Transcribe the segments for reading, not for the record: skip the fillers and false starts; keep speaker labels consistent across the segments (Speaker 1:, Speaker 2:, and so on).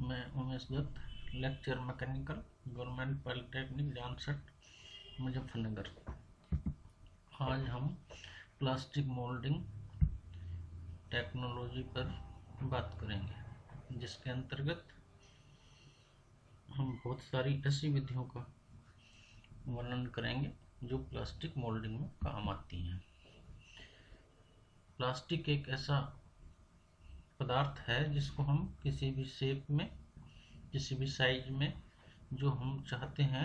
Speaker 1: मैं Umesh Dutt, lecture mechanical, government polytechnic Jansath, Muzaffarnagar. आज हम प्लास्टिक मोल्डिंग टेक्नोलॉजी पर बात करेंगे, जिसके अंतर्गत हम बहुत सारी ऐसी विधियों का वर्णन करेंगे जो प्लास्टिक मोल्डिंग में काम आती हैं। प्लास्टिक एक ऐसा पदार्थ है जिसको हम किसी भी शेप में, किसी भी साइज में जो हम चाहते हैं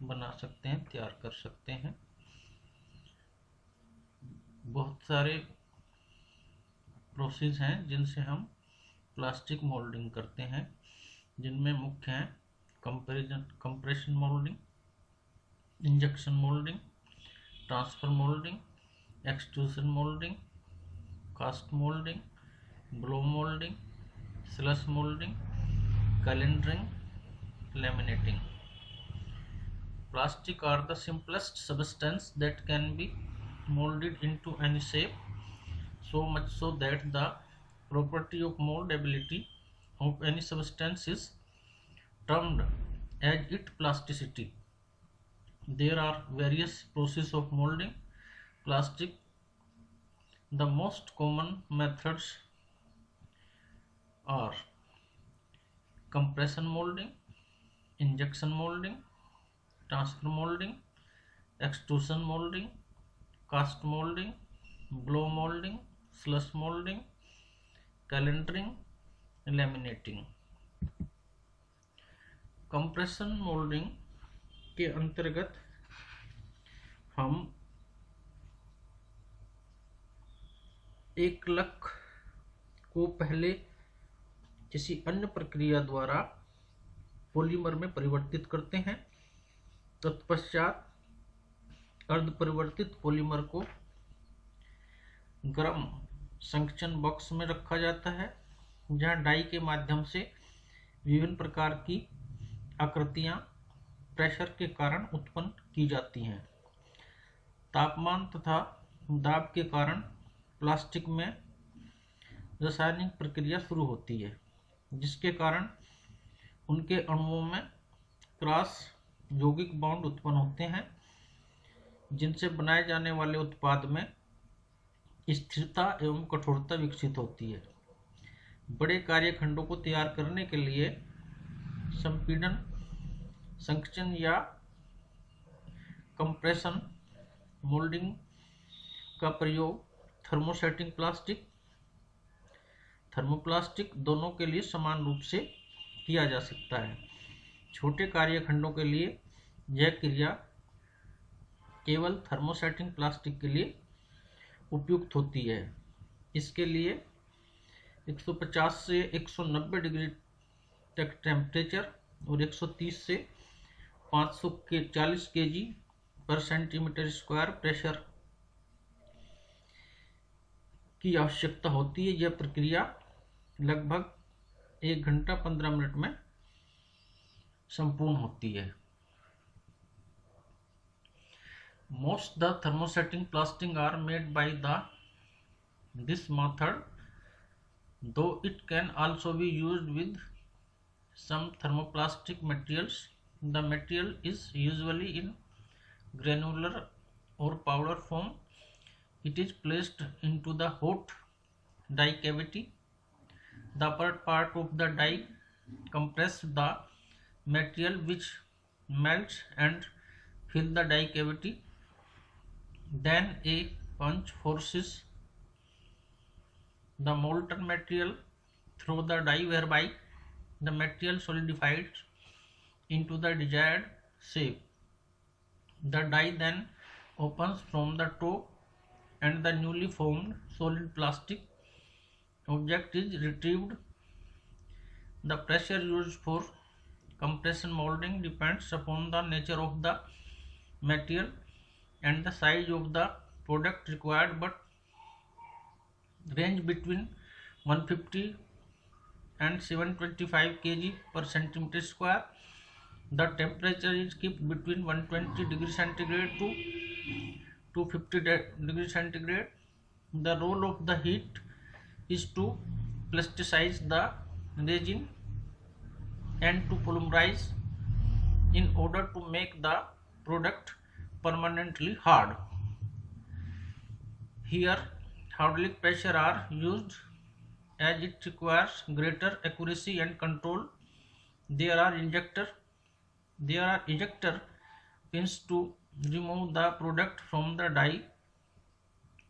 Speaker 1: बना सकते हैं, तैयार कर सकते हैं। बहुत सारे प्रोसेस हैं जिनसे हम प्लास्टिक मोल्डिंग करते हैं, जिनमें मुख्य हैं compression moulding, injection moulding, transfer moulding, extrusion moulding, cast moulding, blow moulding, slush moulding, calendering, laminating. Plastic are the simplest substance that can be molded into any shape, so much so that the property of moldability of any substance is termed as its plasticity. There are various processes of molding plastic. The most common methods are compression molding, injection molding, transfer molding, extrusion molding, cast molding, blow molding, slush molding, calendering, laminating. Compression moulding के अंतर्गत हम एक luck को पहले किसी अन्य प्रक्रिया द्वारा पॉलीमर में परिवर्तित करते हैं। तत्पश्चात अर्ध परिवर्तित पॉलीमर को गर्म संकचन बॉक्स में रखा जाता है, जहां डाई के माध्यम से विभिन्न प्रकार की आकृतियां प्रेशर के कारण उत्पन्न की जाती हैं। तापमान तथा दाब के कारण प्लास्टिक में रासायनिक प्रक्रिया शुरू होती है, जिसके कारण उनके अणुओं में क्रॉस यौगिक बॉन्ड उत्पन्न होते हैं, जिनसे बनाए जाने वाले उत्पाद में स्थिरता एवं कठोरता विकसित होती है। बड़े कार्यखंडों को तैयार करने के लिए संपीड़न, संकचन या कंप्रेशन मोल्डिंग का प्रयोग थर्मोसेटिंग प्लास्टिक, थर्मोप्लास्टिक दोनों के लिए समान रूप से किया जा सकता है। छोटे कार्यखंडों के लिए यह क्रिया केवल थर्मोसेटिंग प्लास्टिक के लिए उपयुक्त होती है। इसके लिए 150 से 190 डिग्री तक टेम्परेचर और 130 से 540 kg पर सेंटीमीटर स्क्वायर प्रेशर की आवश्यकता होती है। यह प्रक्रिया लगभग 1 घंटा 15 मिनट में संपूर्ण होती है। Most the thermosetting plastic are made by this method, though it can also be used with some thermoplastic materials. The material is usually in granular or powder form. It is placed into the hot die cavity. The upper part of the die compresses the material, which melts and fills the die cavity. Then a punch forces the molten material through the die, whereby the material solidifies into the desired shape. The die then opens from the top and the newly formed solid plastic object is retrieved. The pressure used for compression molding depends upon the nature of the material and the size of the product required, but range between 150 and 725 kg per centimeter square. The temperature is kept between 120 degree centigrade to 250 degree centigrade. The role of the heat is to plasticize the resin and to polymerize in order to make the product permanently hard. Here, hydraulic pressure are used as it requires greater accuracy and control. There are ejector pins to remove the product from the die.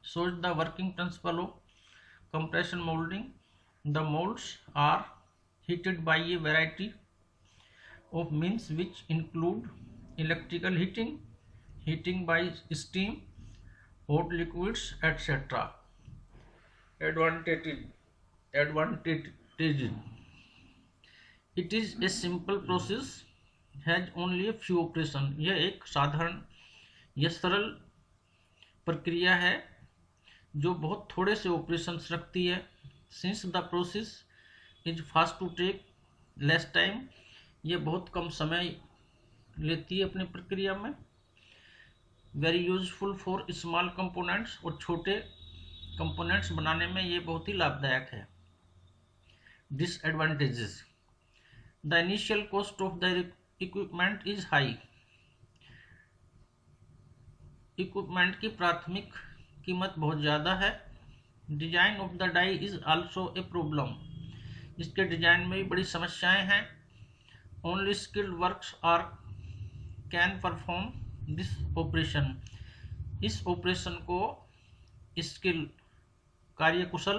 Speaker 1: Shows the working principle of compression molding. The molds are heated by a variety of means which include electrical heating, heating by steam, hot liquids, etc. Advantages. It is a simple process, has only a few operation. यह एक साधारण या सरल प्रक्रिया है जो बहुत थोड़े से ऑपरेशंस रखती है. Since the process is fast to take less time, ये बहुत कम समय लेती है अपनी प्रक्रिया में. Very useful for small components, और छोटे कंपोनेंट्स बनाने में ये बहुत ही लाभदायक है. Disadvantages. The initial cost of the equipment is high. Equipment की प्राथमिक कीमत बहुत ज़्यादा है. Design of the die is also a problem. इसके डिजाइन में भी बड़ी समस्याएं हैं. Only skilled works are can perform this operation. इस ऑपरेशन को स्किल कार्यकुशल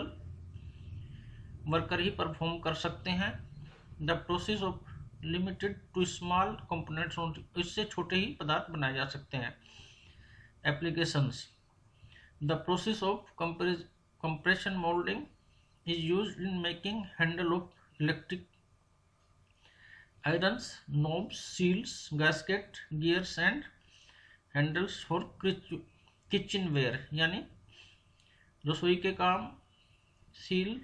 Speaker 1: वर्कर ही परफॉर्म कर सकते हैं. The process of limited to small components. इससे छोटे ही पदार्थ बनाए जा सकते हैं. Applications. The process of compression molding is used in making handle of electric irons, knobs, seals, gasket, gears and handles for kitchenware. यानी रसोई के काम, seal,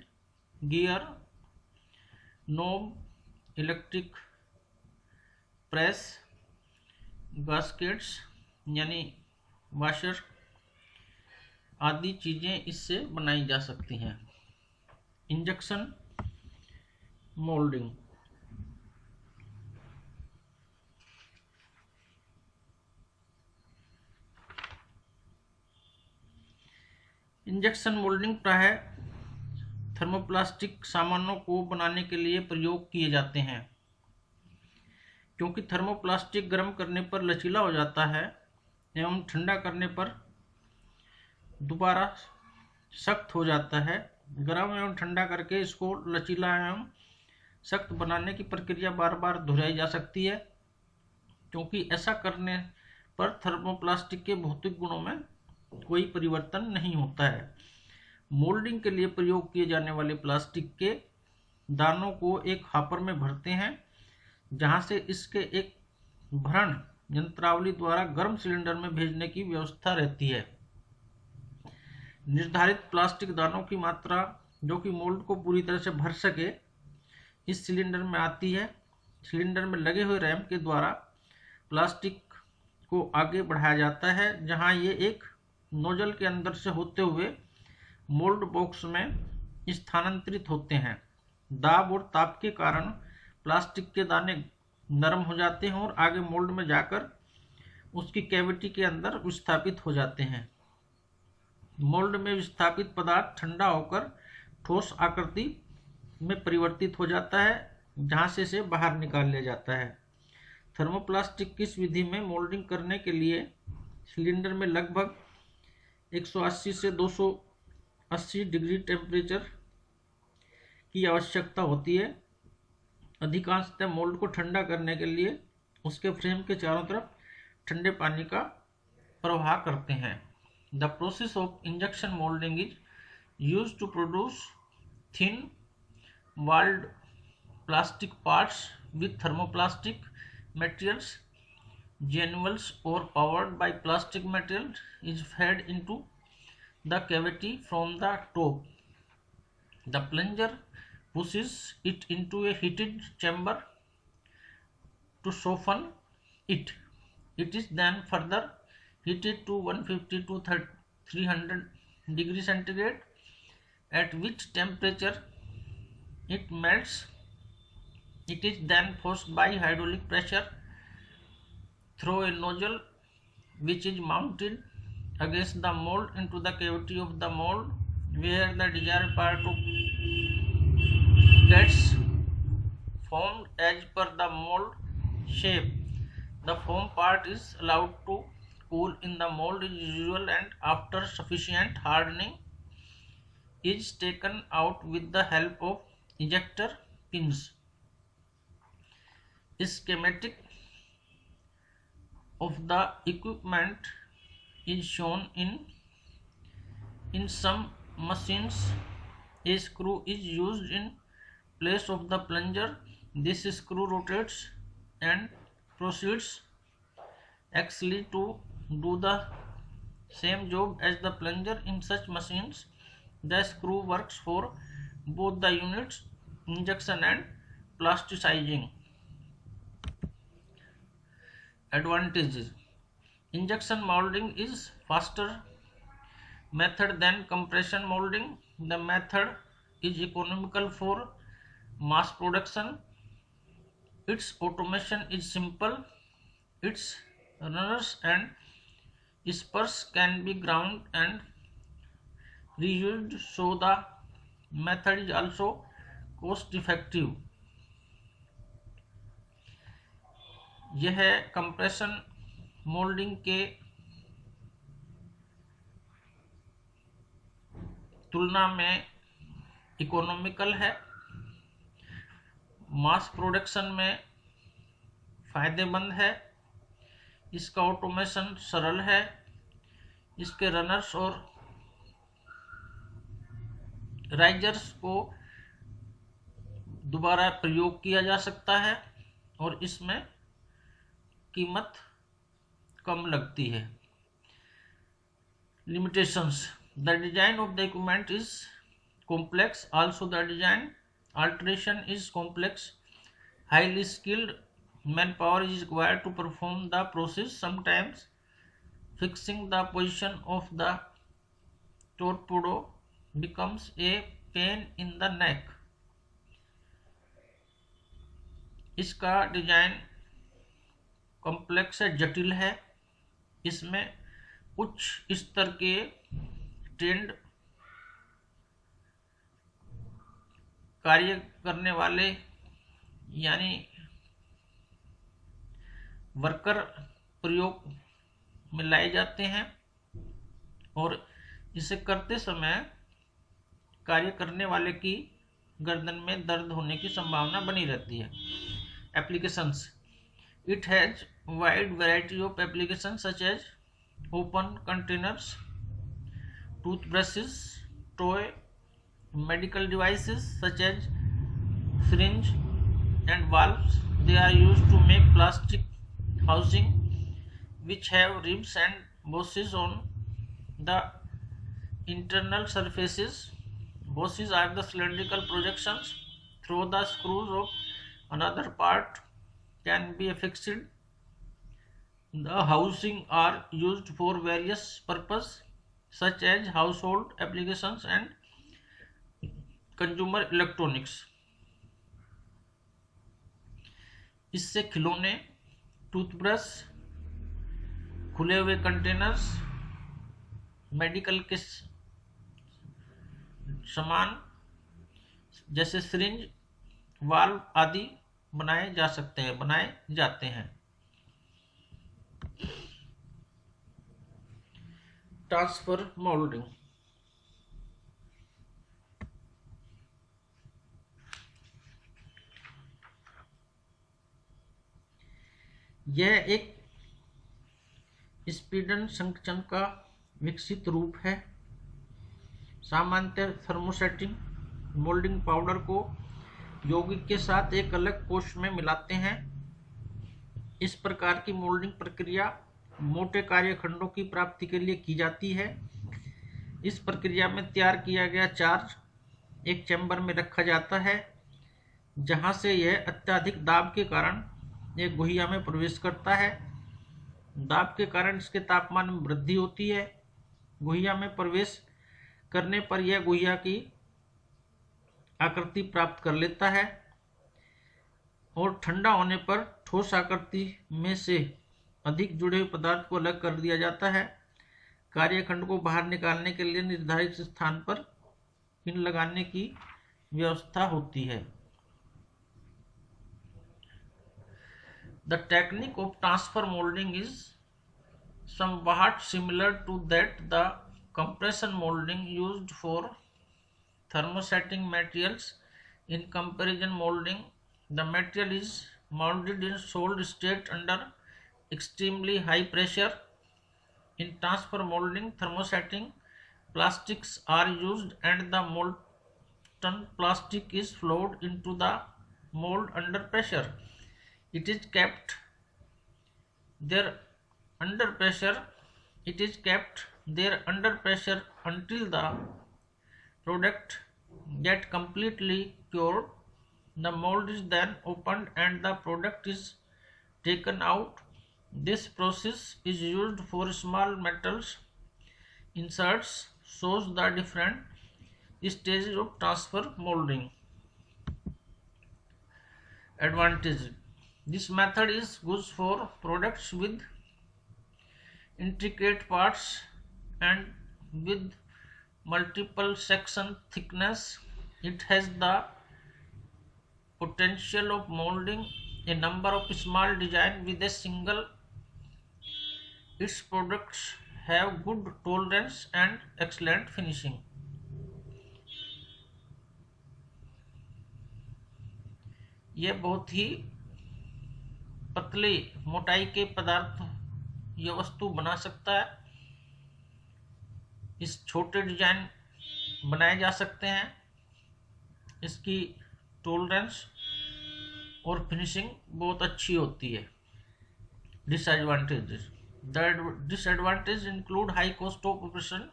Speaker 1: gear, knob, electric press, gaskets यानी वाशर आदि चीज़ें इससे बनाई जा सकती हैं. Injection moulding. इंजेक्शन मोल्डिंग प्रायः थर्मोप्लास्टिक सामानों को बनाने के लिए प्रयोग किए जाते हैं. क्योंकि थर्मोप्लास्टिक गर्म करने पर लचीला हो जाता है एवं ठंडा करने पर दोबारा सख्त हो जाता है. गर्म एवं ठंडा करके इसको लचीला एवं सख्त बनाने की प्रक्रिया बार बार दोहराई जा सकती है. क्योंकि ऐसा करने पर थर्मोप्लास्टिक के भौतिक गुणों में कोई परिवर्तन नहीं होता है. मोल्डिंग के लिए प्रयोग किए जाने वाले प्लास्टिक के दानों को एक हापर में भरते हैं, जहां से इसके एक भरण यंत्रावली द्वारा गर्म सिलेंडर में भेजने की व्यवस्था रहती है. निर्धारित प्लास्टिक दानों की मात्रा जो कि मोल्ड को पूरी तरह से भर सके इस सिलेंडर में आती है. सिलेंडर में लगे हुए रैंप के द्वारा प्लास्टिक को आगे बढ़ाया जाता है, जहां ये एक नोजल के अंदर से होते हुए मोल्ड बॉक्स में स्थानांतरित होते हैं. दाब और ताप के कारण प्लास्टिक के दाने नरम हो जाते हैं और आगे मोल्ड में जाकर उसकी कैविटी के अंदर विस्थापित हो जाते हैं. मोल्ड में विस्थापित पदार्थ ठंडा होकर ठोस आकृति में परिवर्तित हो जाता है, जहां से इसे बाहर निकाल लिया जाता है. थर्मोप्लास्टिक की इस विधि में मोल्डिंग करने के लिए सिलेंडर में लगभग 180 से 280 डिग्री टेम्परेचर की आवश्यकता होती है. अधिकांशतः मोल्ड को ठंडा करने के लिए उसके फ्रेम के चारों तरफ ठंडे पानी का प्रवाह करते हैं. The process of injection molding is used to produce thin walled plastic parts with thermoplastic materials. Granules or powered by plastic material is fed into the cavity from the top. The plunger pushes it into a heated chamber to soften it. It is then further heated to 150 to 300 degree centigrade, at which temperature it melts It is then forced by hydraulic pressure through a nozzle which is mounted against the mold into the cavity of the mold, where the desired part gets formed as per the mold shape. The formed part is allowed to cool in the mold as usual, and after sufficient hardening is taken out with the help of ejector pins. Schematic of the equipment is shown in some machines. A screw is used in place of the plunger. This screw rotates and proceeds axially to do the same job as the plunger. In such machines, the screw works for both the units, injection and plasticizing. Advantages: injection molding is faster method than compression molding. The method is economical for mass production. Its automation is simple. Its runners and spurs can be ground and reused, so the method is also cost effective. यह compression moulding के तुलना में economical है, mass production में फायदेमंद है, इसका automation सरल है, इसके रनर्स और राइजर्स को दोबारा प्रयोग किया जा सकता है और इसमें कीमत कम लगती है. Limitations: the design of the equipment is complex. Also, the design alteration is complex. Highly skilled manpower is required to perform the process. Sometimes fixing the position of the torpedo becomes a pain in the neck. इसका design complex है, जटिल है. इसमें उच्च स्तर के trend कार्य करने वाले यानी वर्कर प्रयोग में लाए जाते हैं और इसे करते समय कार्य करने वाले की गर्दन में दर्द होने की संभावना बनी रहती है. Applications: It has wide variety of applications such as open containers, toothbrushes, toy, medical devices such as syringe and valves. They are used to make plastic housing which have ribs and bosses on the internal surfaces. Bosses are the cylindrical projections through the screws of another part can be affixed. The housing are used for various purposes such as household applications and consumer electronics. इससे खिलौने, toothbrush, खुले हुए containers, medical के सामान जैसे syringe, valve आदि बनाए जाते हैं. ट्रांसफर मोल्डिंग: यह एक स्पीडन संचरण का विकसित रूप है. सामान्यतः थर्मोसेटिंग मोल्डिंग पाउडर को यौगिक के साथ एक अलग कोश में मिलाते हैं. इस प्रकार की मोल्डिंग प्रक्रिया मोटे कार्यखंडों की प्राप्ति के लिए की जाती है. इस प्रक्रिया में तैयार किया गया चार्ज एक चैम्बर में रखा जाता है, जहां से यह अत्यधिक दाब के कारण एक गुहिया में प्रवेश करता है. दाब के कारण इसके तापमान में वृद्धि होती है. गुहिया में प्रवेश करने पर यह गुहिया की आकृति प्राप्त कर लेता है. और ठंडा होने पर ठोस आकृति में से अधिक जुड़े हुए पदार्थ को अलग कर दिया जाता है। कार्यखंड को बाहर निकालने के लिए निर्धारित स्थान पर पिन लगाने की व्यवस्था होती है। The technique of transfer molding is somewhat similar to that the compression molding used for thermosetting materials. In comparison molding, the material is molded in solid state under extremely high pressure. In transfer molding, thermosetting plastics are used and the molten plastic is flowed into the mold under pressure. It is kept there under pressure. It is kept there under pressure until the product get completely cured. The mold is then opened and the product is taken out. This process is used for small metals inserts. Shows the different stages of transfer molding. Advantage: this method is good for products with intricate parts and with multiple section thickness. It has the potential of molding a number of small designs with a single. Its products have good tolerance and excellent finishing. ये बहुत ही पतले मोटाई के पदार्थ यह वस्तु बना सकता है। इस छोटे डिजाइन बनाए जा सकते हैं। इसकी टॉलरेंस और फिनिशिंग बहुत अच्छी होती है। Disadvantages: the disadvantage include high cost of operation,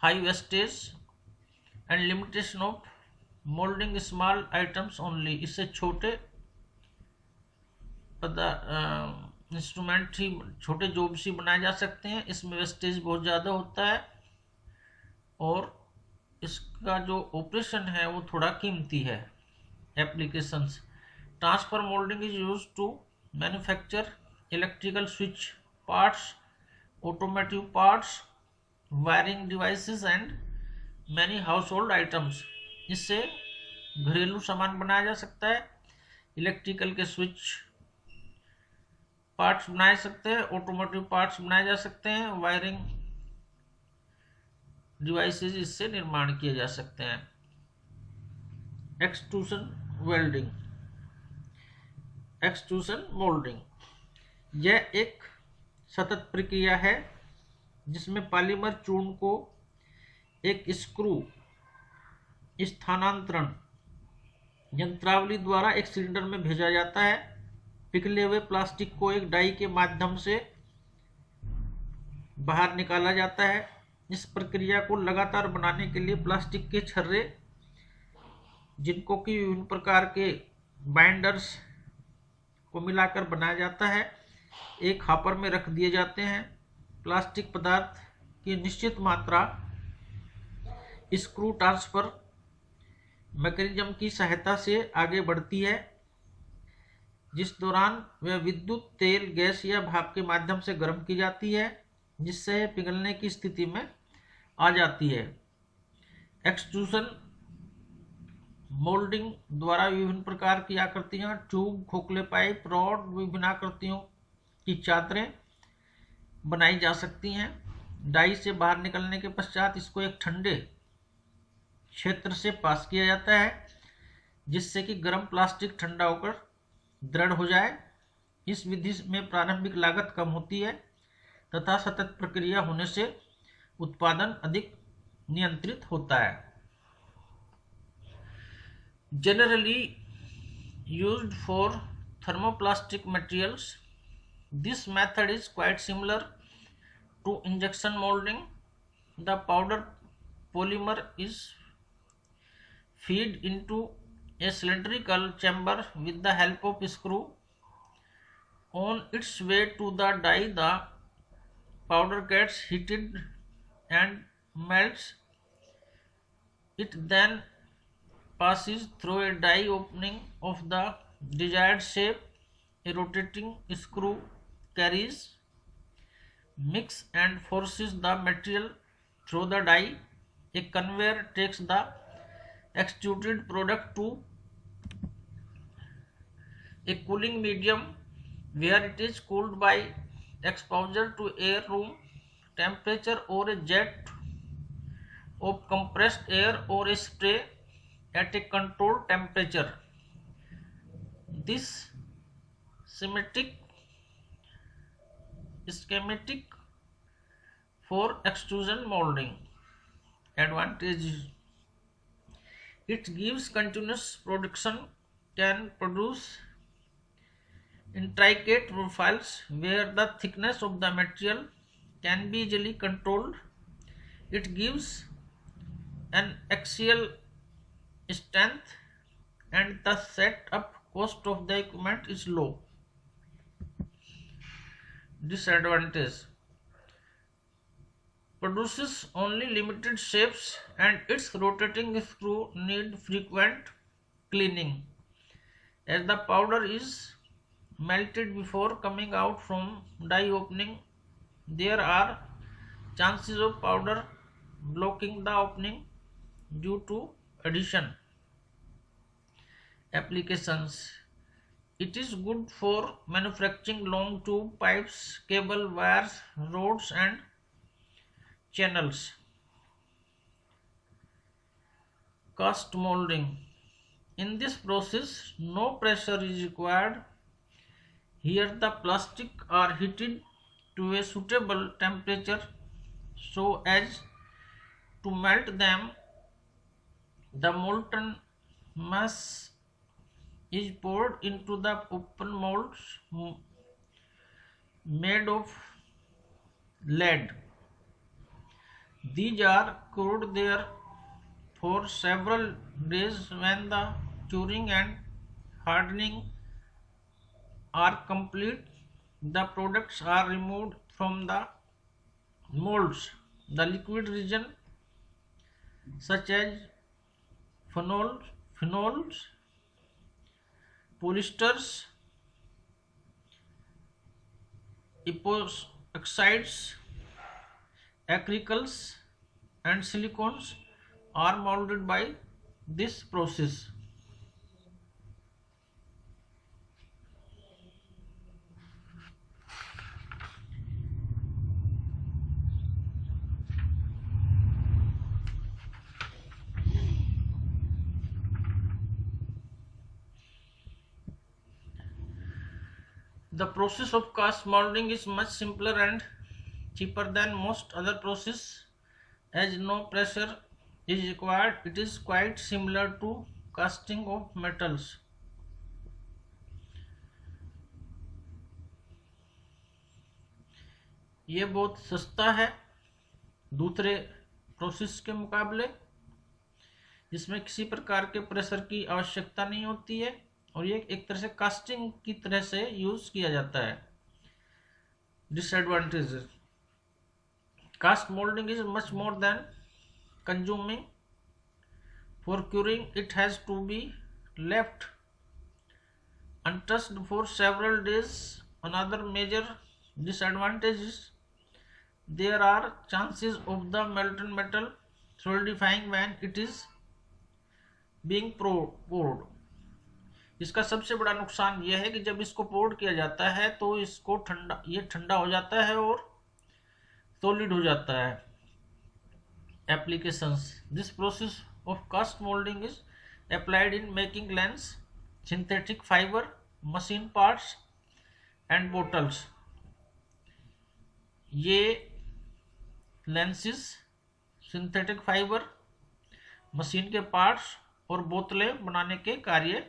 Speaker 1: high wastage and limitation of moulding small items only. इससे छोटे इंस्ट्रूमेंट ही, छोटे जॉब्स ही बनाए जा सकते हैं। इसमें वेस्टेज बहुत ज़्यादा होता है और इसका जो ऑपरेशन है वो थोड़ा कीमती है। Applications: transfer moulding is used to manufacture electrical switch parts, automotive parts, wiring devices and many household items. इससे घरेलू सामान बनाया जा सकता है, इलेक्ट्रिकल के स्विच पार्ट्स बनाए सकते हैं, ऑटोमोटिव पार्ट्स बनाए जा सकते हैं, वायरिंग डिवाइसेस इससे निर्माण किए जा सकते हैं। एक्सट्रूशन वेल्डिंग, एक्सट्रूशन मोल्डिंग, यह एक सतत प्रक्रिया है जिसमें पॉलीमर चूर्ण को एक स्क्रू स्थानांतरण यंत्रावली द्वारा एक सिलेंडर में भेजा जाता है। पिघले हुए प्लास्टिक को एक डाई के माध्यम से बाहर निकाला जाता है। इस प्रक्रिया को लगातार बनाने के लिए प्लास्टिक के छर्रे, जिनको कि विभिन्न प्रकार के बाइंडर्स को मिलाकर बनाया जाता है, एक हॉपर में रख दिए जाते हैं। प्लास्टिक पदार्थ की निश्चित मात्रा स्क्रू ट्रांसफर मैकेनिज्म की सहायता से आगे बढ़ती है, जिस दौरान वह विद्युत, तेल, गैस या भाप के माध्यम से गर्म की जाती है, जिससे पिघलने की स्थिति में आ जाती है। एक्सट्रूशन मोल्डिंग द्वारा विभिन्न प्रकार की आकृतियां, ट्यूब, खोखले पाइप, रॉड, विभिन्न आकृतियों की चादरें बनाई जा सकती हैं। डाई से बाहर निकलने के पश्चात इसको एक ठंडे क्षेत्र से पास किया जाता है, जिससे कि गर्म प्लास्टिक ठंडा होकर दृढ़ हो जाए। इस विधि में प्रारंभिक लागत कम होती है तथा सतत प्रक्रिया होने से उत्पादन अधिक नियंत्रित होता है। Generally used for thermoplastic materials, this method is quite similar to injection molding. The powder polymer is feed into a cylindrical chamber with the help of a screw. On its way to the die, the powder gets heated and melts. It then passes through a die opening of the desired shape a rotating screw carries, mix and forces the material through the die. A conveyor takes the extruded product to a cooling medium where it is cooled by exposure to air room temperature or a jet of compressed air or a spray at a controlled temperature. This schematic for extrusion molding. Advantages: it gives continuous production, can produce intricate profiles where the thickness of the material can be easily controlled. It gives an axial strength and the setup cost of the equipment is low. Disadvantage: produces only limited shapes and its rotating screw need frequent cleaning. As the powder is melted before coming out from die opening, there are chances of powder blocking the opening due to addition. Applications: it is good for manufacturing long tube pipes, cable, wires, rods and channels. Cast molding: in this process no pressure is required. Here the plastic are heated to a suitable temperature so as to melt them. The molten mass is poured into the open molds made of lead. These are cured there for several days. When the curing and hardening are complete, the products are removed from the molds. The liquid region such as phenols, polyesters, epoxides, acrylics and silicones are molded by this process. The process of cast molding is much simpler and cheaper than most other processes, as no pressure is required. It is quite similar to casting of metals. ये बहुत सस्ता है दूसरे process के मुकाबले, जिसमें किसी प्रकार के प्रेशर की आवश्यकता नहीं होती है और ये एक तरह से कास्टिंग की तरह से यूज किया जाता है. Disadvantages: cast molding is much more than consuming. For curing, it has to be left untouched for several days. Another major disadvantage is there are chances of the molten metal solidifying when it is being poured. इसका सबसे बड़ा नुकसान यह है कि जब इसको poured किया जाता है तो इसको ठंडा हो जाता है और सॉलिड हो जाता है. Applications: this process of cast moulding is applied in making lens, synthetic fibre, machine parts and bottles. ये लेंसेज, सिंथेटिक फाइबर, मशीन के पार्ट्स और बोतलें बनाने के कार्य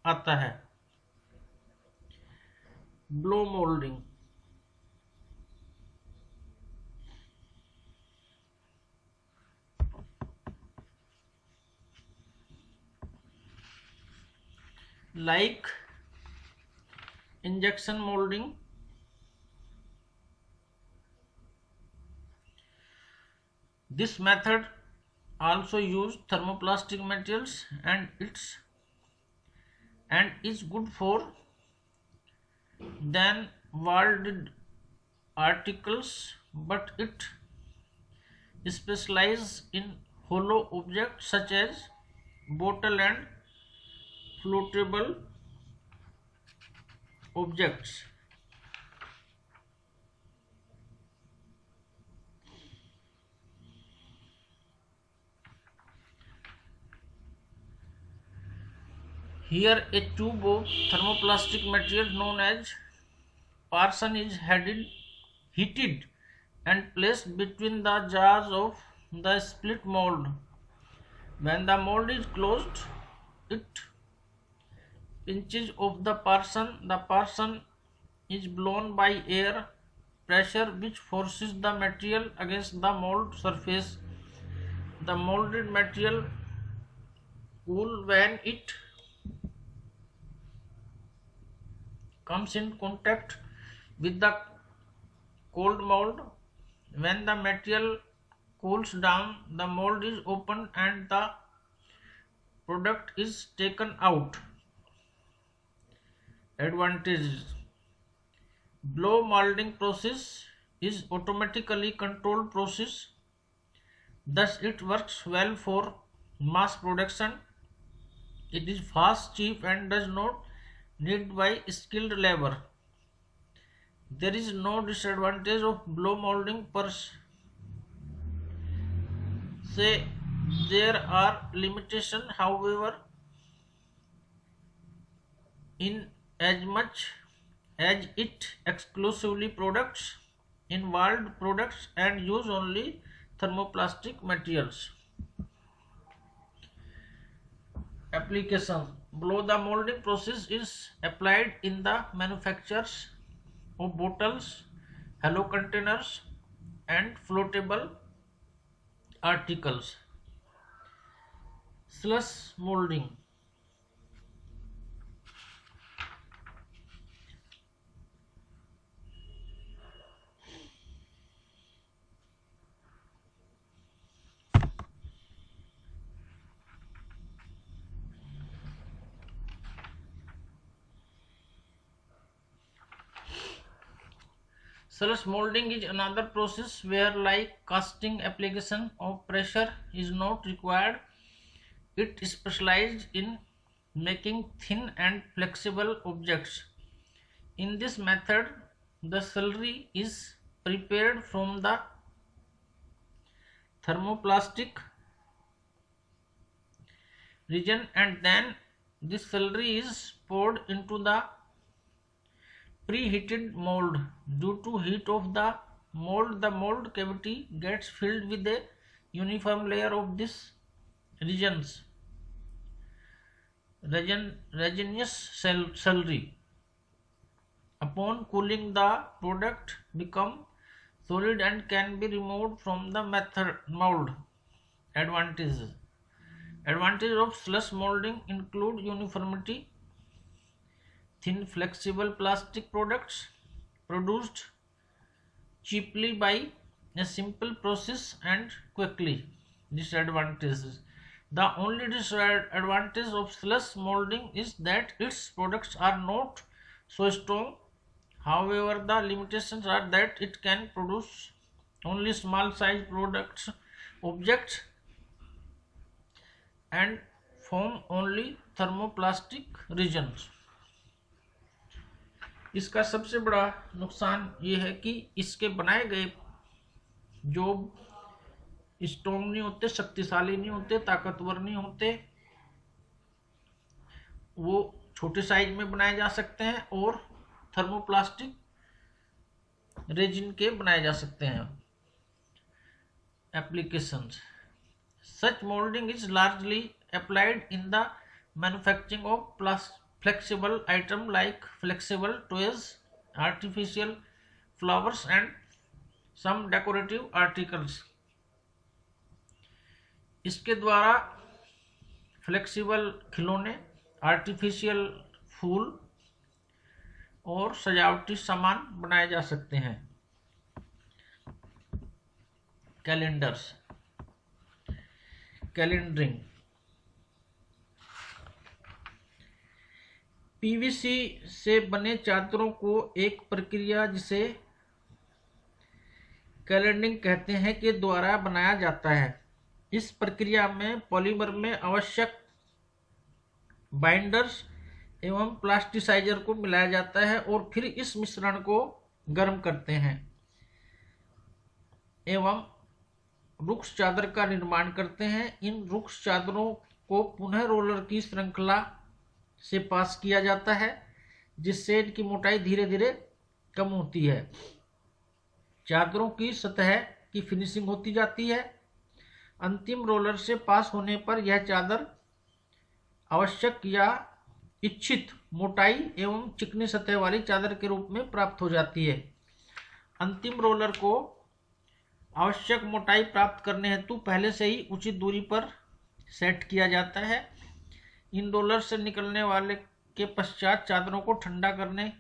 Speaker 1: आता है. Blow moulding: like injection molding, this method also use thermoplastic materials and its and is good for than walled articles, but it specializes in hollow objects such as bottle and floatable objects. Here a tube of thermoplastic material known as parson is heated and placed between the jars of the split mold. When the mold is closed, it pinches of the parson. The parson is blown by air pressure which forces the material against the mold surface. The molded material cools when it comes in contact with the cold mold. When the material cools down, the mold is opened and the product is taken out. Advantages: blow molding process is automatically controlled process, thus it works well for mass production. It is fast, cheap and does not need by skilled labor. There is no disadvantage of blow molding per se. There are limitations, however, in as much as it exclusively products involved products and use only thermoplastic materials. Application: blow the molding process is applied in the manufactures of bottles, hollow containers and floatable articles. Slush molding: slush molding is another process where, like casting, application of pressure is not required. It specializes in making thin and flexible objects. In this method, the slurry is prepared from the thermoplastic region and then this slurry is poured into the preheated mold. Due to heat of the mold cavity gets filled with a uniform layer of this region's resinous slurry. Upon cooling, the product becomes solid and can be removed from the mold. Advantages: advantages of slush molding include uniformity, thin flexible plastic products produced cheaply by a simple process and quickly. Disadvantages: the only disadvantage of slush molding is that its products are not so strong. However, the limitations are that it can produce only small size objects, and form only thermoplastic regions. इसका सबसे बड़ा नुकसान ये है कि इसके बनाए गए जो स्ट्रॉन्ग नहीं होते, शक्तिशाली नहीं होते, ताकतवर नहीं होते, वो छोटे साइज में बनाए जा सकते हैं और थर्मोप्लास्टिक रेजिन के बनाए जा सकते हैं. Applications: such molding is largely applied in the manufacturing of flexible items like flexible toys, artificial flowers and some decorative articles. इसके द्वारा फ्लेक्सिबल खिलौने, आर्टिफिशियल फूल और सजावटी सामान बनाए जा सकते हैं. Calendars, calendering. पीवीसी से बने चादरों को एक प्रक्रिया जिसे कैलेंडरिंग कहते हैं के द्वारा बनाया जाता है। इस प्रक्रिया में पॉलीमर में आवश्यक बाइंडर्स एवं प्लास्टिसाइजर को मिलाया जाता है और फिर इस मिश्रण को गर्म करते हैं एवं रुक्ष चादर का निर्माण करते हैं। इन रुक्ष चादरों को पुनः रोलर की श्रृंखला से पास किया जाता है जिससे इनकी मोटाई धीरे धीरे कम होती है। चादरों की सतह की फिनिशिंग होती जाती है। अंतिम रोलर से पास होने पर यह चादर आवश्यक या इच्छित मोटाई एवं चिकनी सतह वाली चादर के रूप में प्राप्त हो जाती है। अंतिम रोलर को आवश्यक मोटाई प्राप्त करने हेतु पहले से ही उचित दूरी पर सेट किया जाता है। इन रोलर से निकलने वाले के पश्चात चादरों को ठंडा करने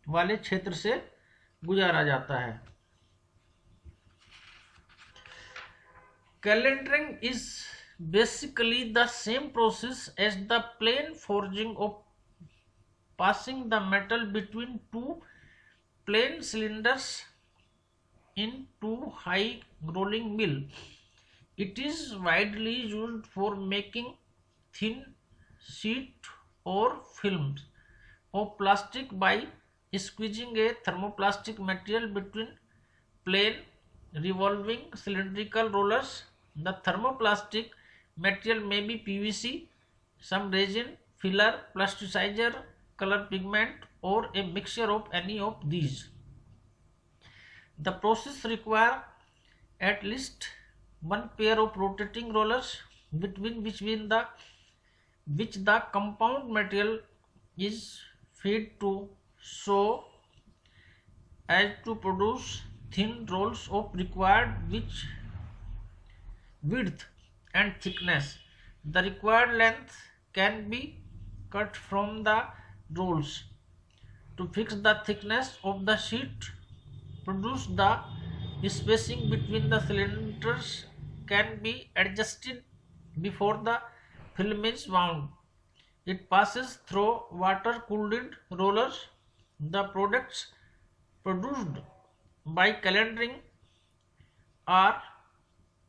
Speaker 1: वाले क्षेत्र से गुजारा जाता है। Calendering is basically the same process as the plane forging of passing the metal between two plane cylinders in two high rolling mill. It is widely used for making thin sheet or films of plastic by squeezing a thermoplastic material between plane revolving cylindrical rollers. The thermoplastic material may be PVC, some resin, filler, plasticizer, color pigment, or a mixture of any of these. The process requires at least one pair of rotating rollers between which the compound material is fed to so as to produce thin rolls of required width and thickness. The required length can be cut from the rolls. To fix the thickness of the sheet, produce the spacing between the cylinders can be adjusted before the film is wound. It passes through water-cooled rollers. The products produced by calendering are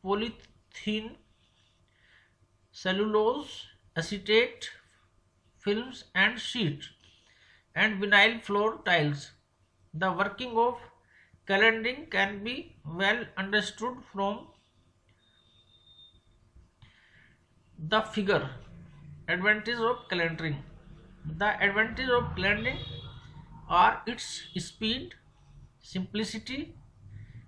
Speaker 1: polythene, cellulose, acetate, films and sheets, and vinyl floor tiles. The working of calendering can be well understood from the figure. Advantage of calendering. The advantage of calendering are its speed, simplicity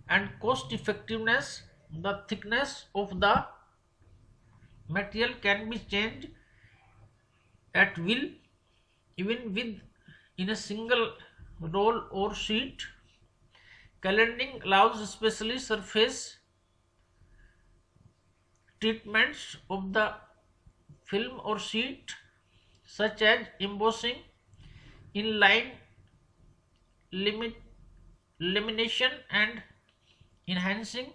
Speaker 1: and cost effectiveness. The thickness of the material can be changed at will, even in a single roll or sheet. Calendering allows especially surface treatments of the film or sheet such as embossing, inline lamination and enhancing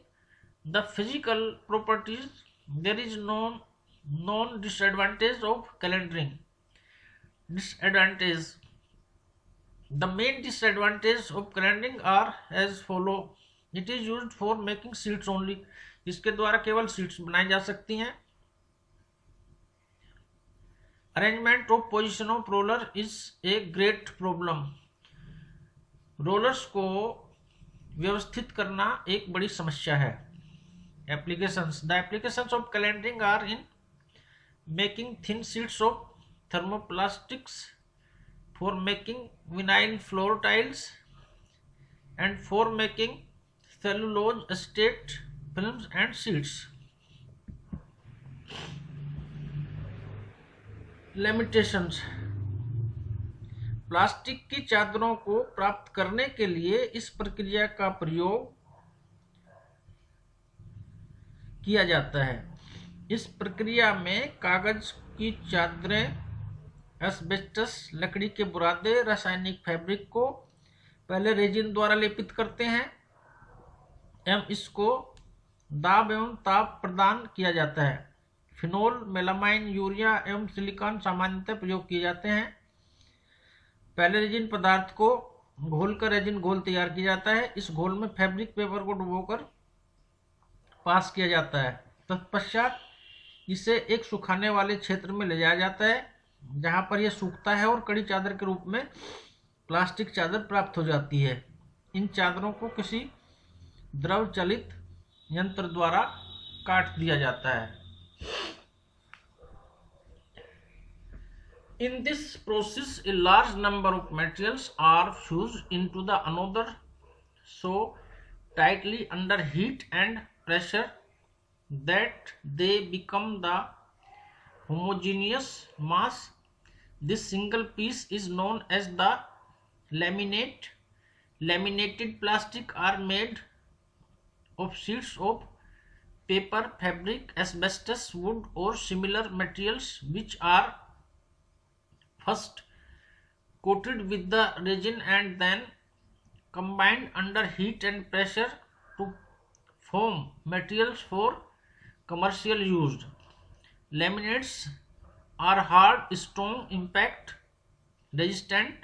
Speaker 1: the physical properties. There is no known disadvantage of calendering. Disadvantage. The main disadvantages of calendering are as follow. It is used for making sheets only. इसके द्वारा केवल sheets बनाई जा सकती हैं. Arrangement of position of roller is a great problem. Rollers को व्यवस्थित करना एक बड़ी समस्या है. Applications. The applications of calendering are in making thin sheets of thermoplastics, for making vinyl floor tiles, and for making cellulose acetate films and sheets. Limitations. Plastic की चादरों को प्राप्त करने के लिए इस प्रक्रिया का प्रयोग किया जाता है. इस प्रक्रिया में कागज की चादरें, एस्बेस्टस लकड़ी के बुरादे, रासायनिक फैब्रिक को पहले रेजिन द्वारा लेपित करते हैं एवं इसको दाब एवं ताप प्रदान किया जाता है. फिनोल, मेलामाइन, यूरिया एवं सिलिकॉन सामान्यतः प्रयोग किए जाते हैं. पहले रेजिन पदार्थ को घोलकर रेजिन घोल तैयार किया जाता है। इस घोल में फैब्रिक पेपर को डुबोकर पास किया जाता है। तत्पश्चात इसे एक सुखाने वाले क्षेत्र में ले जाया जाता है, जहां पर यह सूखता है और कड़ी चादर के रूप में प्लास्टिक चादर प्राप्त हो जाती है। इन चादरों को किसी द्रव चलित यंत्र द्वारा काट दिया जाता है। In this process, a large number of materials are fused into the another so tightly under heat and pressure that they become the homogeneous mass. This single piece is known as the laminate. Laminated plastic are made of sheets of paper, fabric, asbestos, wood or similar materials which are first coated with the resin and then combined under heat and pressure to form materials for commercial use. Laminates are hard, strong, impact resistant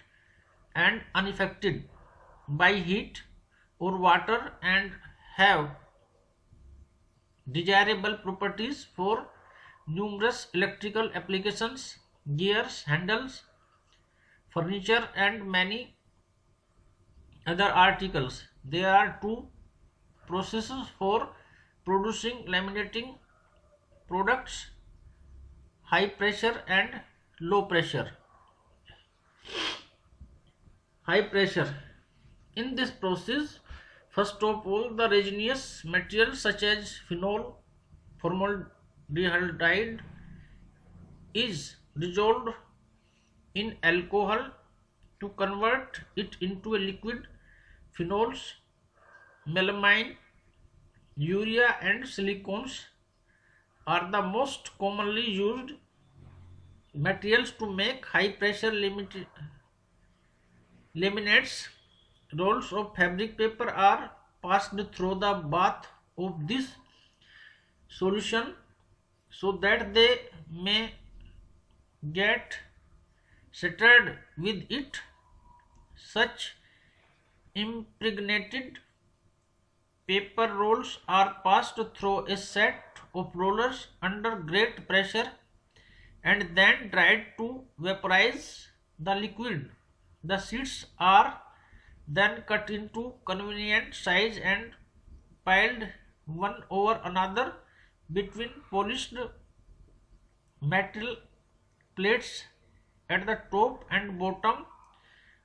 Speaker 1: and unaffected by heat or water and have desirable properties for numerous electrical applications, gears, handles, furniture and many other articles. There are two processes for producing laminating products: high pressure and low pressure. High pressure. In this process, first of all, the resinous materials such as phenol, formaldehyde is dissolved in alcohol to convert it into a liquid. Phenols, melamine, urea and silicones are the most commonly used materials to make high pressure laminates. Rolls of fabric paper are passed through the bath of this solution so that they may get saturated with it. Such impregnated paper rolls are passed through a set of rollers under great pressure and then dried to vaporize the liquid. The sheets are then cut into convenient size and piled one over another between polished metal plates at the top and bottom.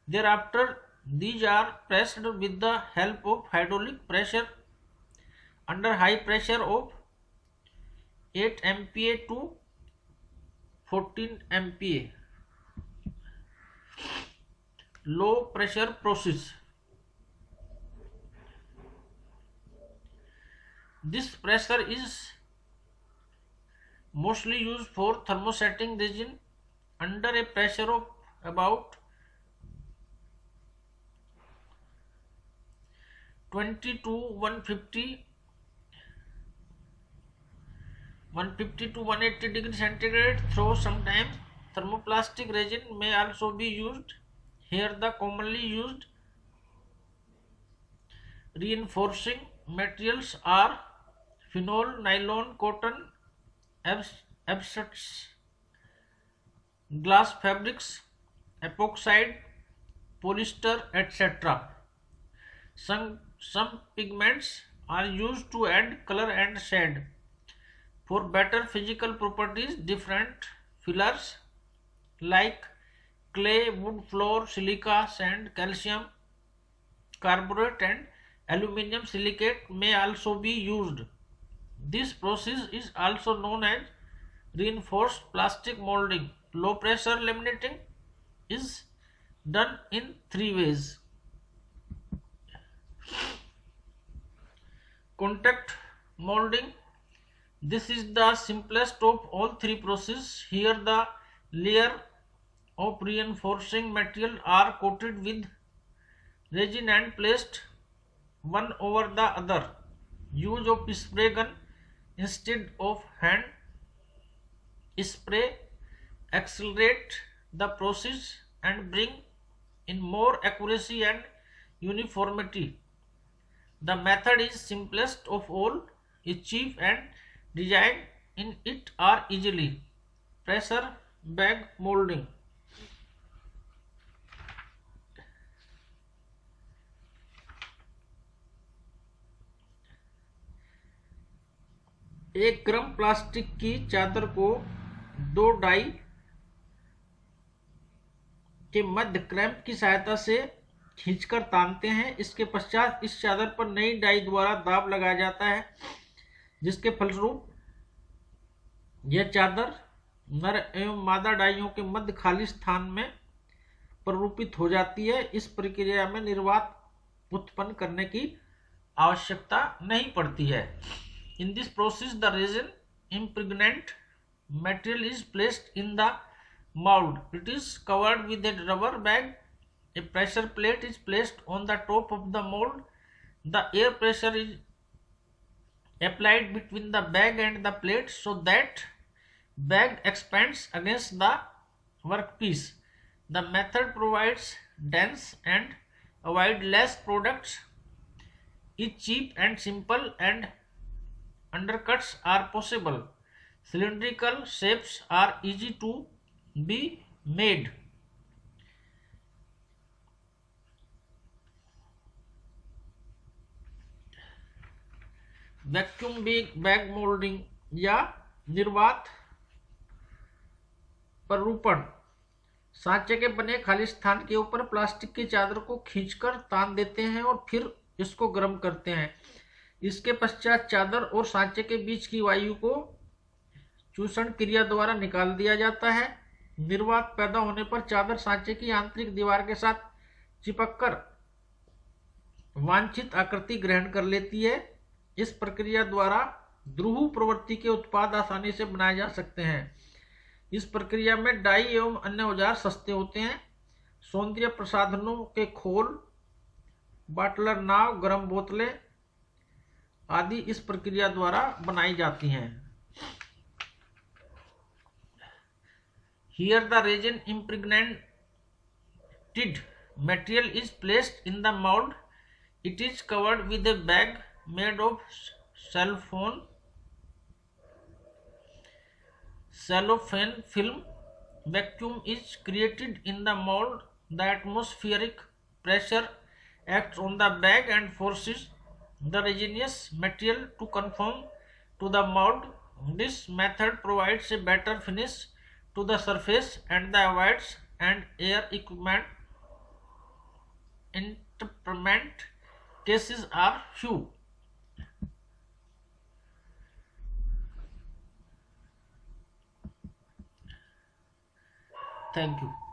Speaker 1: Thereafter, these are pressed with the help of hydraulic pressure under high pressure of 8 MPa to 14 MPa. Low pressure process. This pressure is mostly used for thermosetting resin under a pressure of about 20 to 150 to 180 degrees centigrade. Though sometimes thermoplastic resin may also be used. Here the commonly used reinforcing materials are phenol, nylon, cotton, asbestos, glass fabrics, epoxide, polyester, etc. Some pigments are used to add color and shade. For better physical properties, different fillers like clay, wood floor, silica, sand, calcium carbonate and aluminum silicate may also be used. This process is also known as reinforced plastic molding. Low pressure laminating is done in 3 ways. Contact molding. This is the simplest of all 3 processes. Here the layer of reinforcing material are coated with resin and placed one over the other. Use of spray gun instead of hand spray accelerate the process and bring in more accuracy and uniformity. The method is simplest of all, is cheap, and design in it are easily. Pressure bag molding. एक गर्म plastic की चादर को दो die के मध्य cramp की सहायता से खींचकर तानते हैं। इसके पश्चात इस चादर पर नई डाई द्वारा दाब लगाया जाता है, जिसके फलस्वरूप यह चादर नर एवं मादा डाइयों के मध्य खाली स्थान में प्ररूपित हो जाती है। इस प्रक्रिया में निर्वात उत्पन्न करने की आवश्यकता नहीं पड़ती है। In this process, the resin impregnant material is placed in the mold. It is covered with a rubber bag. A pressure plate is placed on the top of the mold. The air pressure is applied between the bag and the plate so that bag expands against the workpiece. The method provides dense and avoid less products, is cheap and simple, and undercuts are possible. Cylindrical shapes are easy to be made. Vacuum bag moulding या निर्वात प्ररूपण। सांचे के बने खाली स्थान के ऊपर plastic की चादर को खींचकर तान देते हैं और फिर इसको गर्म करते हैं। इसके पश्चात चादर और सांचे के बीच की वायु को चूषण क्रिया द्वारा निकाल दिया जाता है। निर्वात पैदा होने पर चादर सांचे की आंतरिक दीवार के साथ चिपककर वांछित आकृति ग्रहण कर लेती है। इस प्रक्रिया द्वारा ध्रुव प्रवृत्ति के उत्पाद आसानी से बनाए जा सकते हैं। इस प्रक्रिया में डाई एवं अन्य औजार सस्ते होते हैं। सौंदर्य प्रसाधनों के खोल, बाटलर नाव, गर्म बोतलें आदि इस प्रक्रिया द्वारा बनाई जाती हैं। Here the resin impregnated material is placed in the mold. It is covered with a bag made of cellophane film. Vacuum is created in the mold. The atmospheric pressure acts on the bag and forces the resinous material to conform to the mold. This method provides a better finish to the surface and the avoids and air equipment interment cases are few. Thank you.